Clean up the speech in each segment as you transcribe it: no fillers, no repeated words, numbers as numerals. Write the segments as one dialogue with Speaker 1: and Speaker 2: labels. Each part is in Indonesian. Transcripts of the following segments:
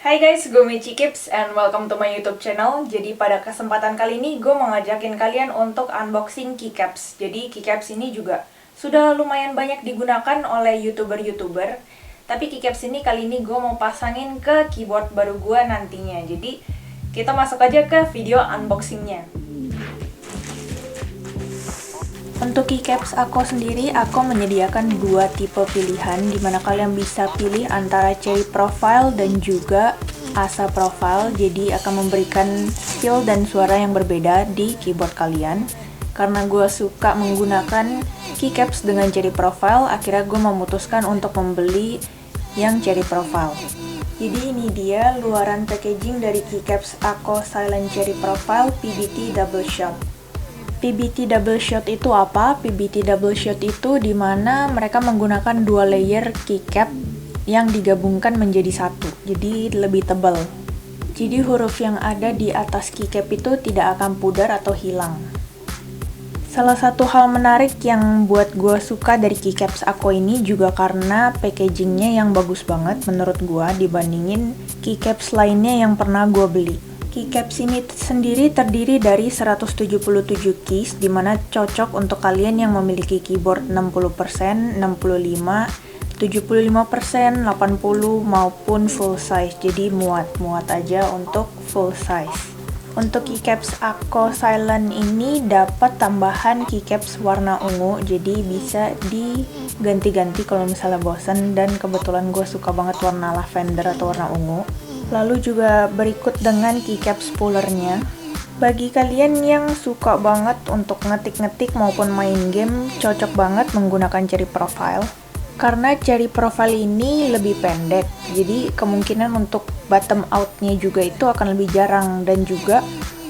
Speaker 1: Hai guys, gue Michi Kips and welcome to my YouTube channel. Jadi pada kesempatan kali ini gue mau ngajakin kalian untuk unboxing keycaps. Jadi keycaps ini juga sudah lumayan banyak digunakan oleh YouTuber-YouTuber. Tapi keycaps ini kali ini gue mau pasangin ke keyboard baru gue nantinya. Jadi kita masuk aja ke video unboxingnya. Untuk keycaps aku sendiri, aku menyediakan dua tipe pilihan dimana kalian bisa pilih antara cherry profile dan juga asa profile. Jadi akan memberikan feel dan suara yang berbeda di keyboard kalian. Karena gue suka menggunakan keycaps dengan cherry profile, akhirnya gue memutuskan untuk membeli yang cherry profile. Jadi ini dia luaran packaging dari keycaps Ako Silent Cherry Profile PBT Double Shot. PBT double shot itu apa? PBT double shot itu dimana mereka menggunakan dua layer keycap yang digabungkan menjadi satu, jadi lebih tebal. Jadi huruf yang ada di atas keycap itu tidak akan pudar atau hilang. Salah satu hal menarik yang buat gue suka dari keycaps Ako ini juga karena packagingnya yang bagus banget menurut gue dibandingin keycaps lainnya yang pernah gue beli. Keycaps ini sendiri terdiri dari 177 keys, dimana cocok untuk kalian yang memiliki keyboard 60%, 65%, 75%, 80% maupun full size. Jadi muat aja untuk full size. Untuk keycaps Ako Silent ini dapat tambahan keycaps warna ungu, jadi bisa diganti-ganti kalau misalnya bosan, dan kebetulan gue suka banget warna lavender atau warna ungu. Lalu juga berikut dengan keycaps pullernya. Bagi kalian yang suka banget untuk ngetik-ngetik maupun main game, cocok banget menggunakan cherry profile. Karena cherry profile ini lebih pendek, jadi kemungkinan untuk bottom out-nya juga itu akan lebih jarang. Dan juga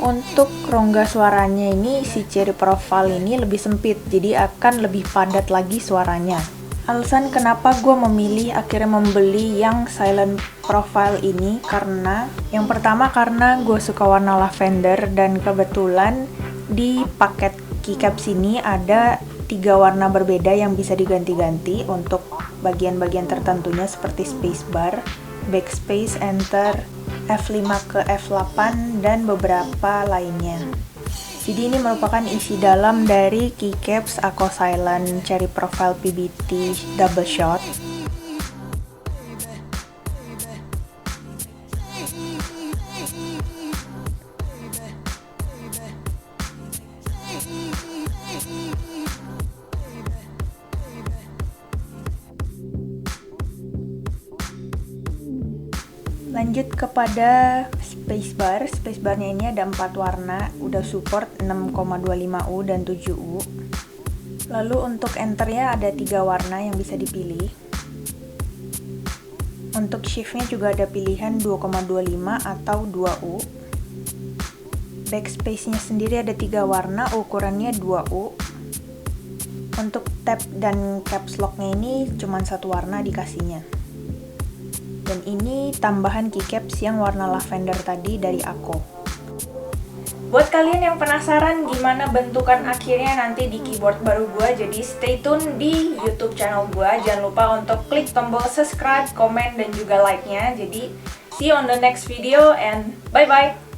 Speaker 1: untuk rongga suaranya ini, si cherry profile ini lebih sempit, jadi akan lebih padat lagi suaranya. Alasan kenapa gue memilih akhirnya membeli yang silent profile ini karena yang pertama karena gue suka warna lavender, dan kebetulan di paket keycaps ini ada 3 warna berbeda yang bisa diganti-ganti untuk bagian-bagian tertentunya seperti spacebar, backspace, enter, F5 ke F8, dan beberapa lainnya. Jadi ini merupakan isi dalam dari keycaps Ako Silent Cherry Profile PBT Double Shot. Lanjut kepada spacebar. Spacebarnya ini ada 4 warna, udah support 6,25U dan 7U. Lalu untuk enternya ada 3 warna yang bisa dipilih. Untuk shiftnya juga ada pilihan 2,25 atau 2U. Backspace-nya sendiri ada 3 warna, ukurannya 2U. Untuk tab dan caps lock-nya ini cuma 1 warna dikasihnya. Dan ini tambahan keycaps yang warna lavender tadi dari Ako. Buat kalian yang penasaran gimana bentukan akhirnya nanti di keyboard baru gue, jadi stay tune di YouTube channel gue. Jangan lupa untuk klik tombol subscribe, komen, dan juga like-nya. Jadi see you on the next video and bye-bye!